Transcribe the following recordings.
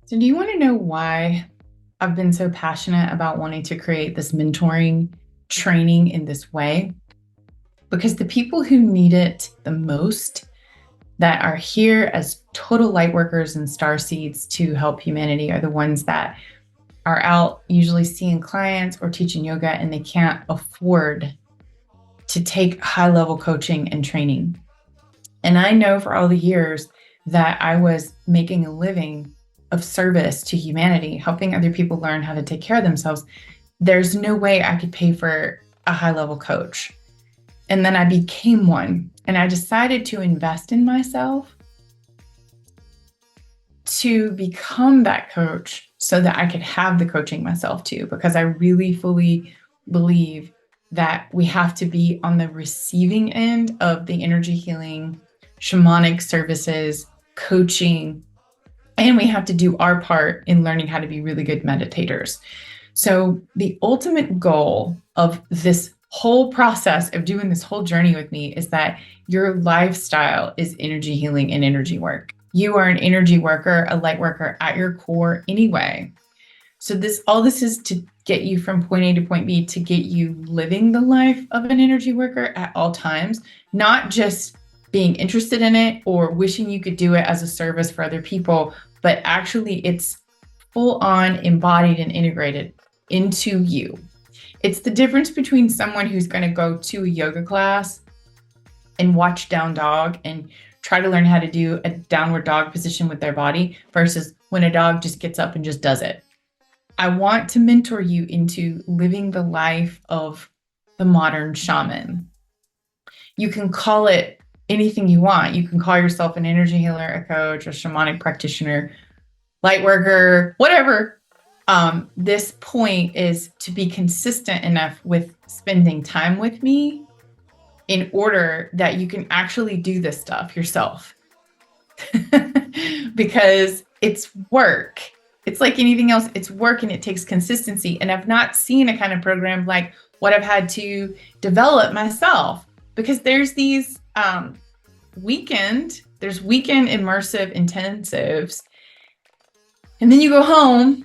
So, do you want to know why I've been so passionate about wanting to create this mentoring training in this way? Because the people who need it the most, that are here as total light workers and star seeds to help humanity, are the ones that are out usually seeing clients or teaching yoga and they can't afford to take high level coaching and training. And I know for all the years that I was making a living of service to humanity, helping other people learn how to take care of themselves, there's no way I could pay for a high level coach. And then I became one and I decided to invest in myself to become that coach so that I could have the coaching myself too, because I really fully believe that we have to be on the receiving end of the energy healing, shamanic services, coaching, and we have to do our part in learning how to be really good meditators. So, the ultimate goal of this whole process of doing this whole journey with me is that your lifestyle is energy healing and energy work. You are an energy worker, a light worker at your core anyway. So this is to get you from point A to point B, to get you living the life of an energy worker at all times, not just being interested in it or wishing you could do it as a service for other people, but actually it's full on embodied and integrated into you. It's the difference between someone who's going to go to a yoga class and watch down dog and try to learn how to do a downward dog position with their body versus when a dog just gets up and just does it. I want to mentor you into living the life of the modern shaman. You can call it anything you want. You can call yourself an energy healer, a coach, a shamanic practitioner, light worker, whatever. This point is to be consistent enough with spending time with me in order that you can actually do this stuff yourself. Because it's work. It's like anything else, it's work and it takes consistency. And I've not seen a kind of program like what I've had to develop myself, because there's these weekend immersive intensives. And then you go home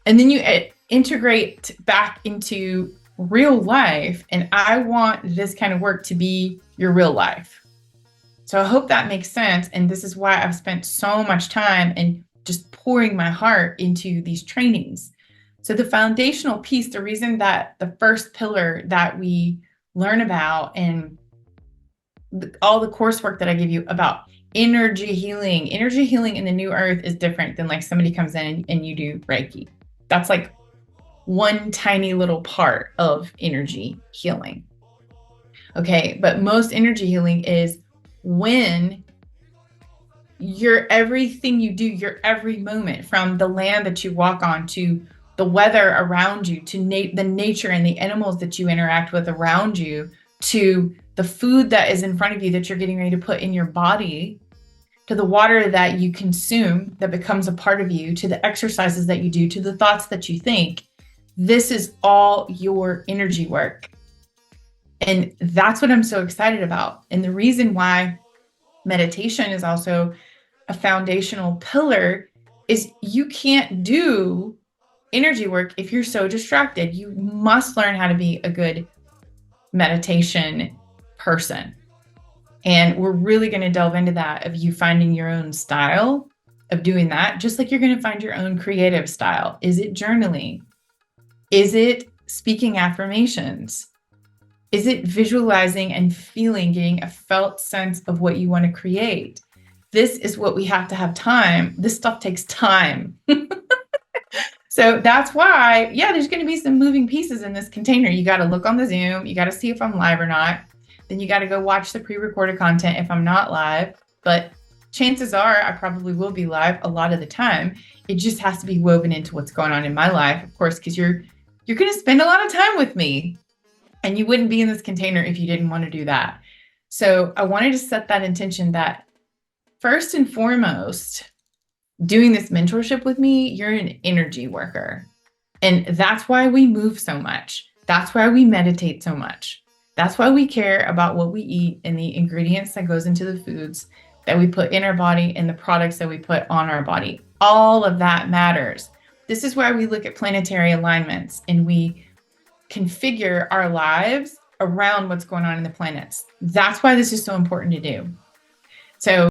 and then you integrate back into real life. And I want this kind of work to be your real life. So I hope that makes sense. And this is why I've spent so much time and just pouring my heart into these trainings. So the foundational piece, the reason that the first pillar that we learn about and all the coursework that I give you about energy healing in the new earth is different than like somebody comes in and you do Reiki. That's like one tiny little part of energy healing. Okay, but most energy healing is when your everything you do, your every moment, from the land that you walk on to the weather around you, to the nature and the animals that you interact with around you, to the food that is in front of you that you're getting ready to put in your body, to the water that you consume that becomes a part of you, to the exercises that you do, to the thoughts that you think. This is all your energy work. And that's what I'm so excited about. And the reason why meditation is also a foundational pillar is you can't do energy work if you're so distracted. You must learn how to be a good meditation person. And we're really going to delve into that, of you finding your own style of doing that, just like you're going to find your own creative style. Is it journaling? Is it speaking affirmations? Is it visualizing and feeling, getting a felt sense of what you want to create? This is what we have to have time. This stuff takes time. So that's why, yeah, there's going to be some moving pieces in this container. You got to look on the Zoom. You got to see if I'm live or not. Then you got to go watch the pre-recorded content if I'm not live. But chances are I probably will be live a lot of the time. It just has to be woven into what's going on in my life, of course, because you're going to spend a lot of time with me. And you wouldn't be in this container if you didn't want to do that. So I wanted to set that intention that first and foremost, doing this mentorship with me, you're an energy worker. And that's why we move so much. That's why we meditate so much. That's why we care about what we eat and the ingredients that goes into the foods. that we put in our body and the products that we put on our body. All of that matters. This is why we look at planetary alignments and we configure our lives around what's going on in the planets. That's why this is so important to do. So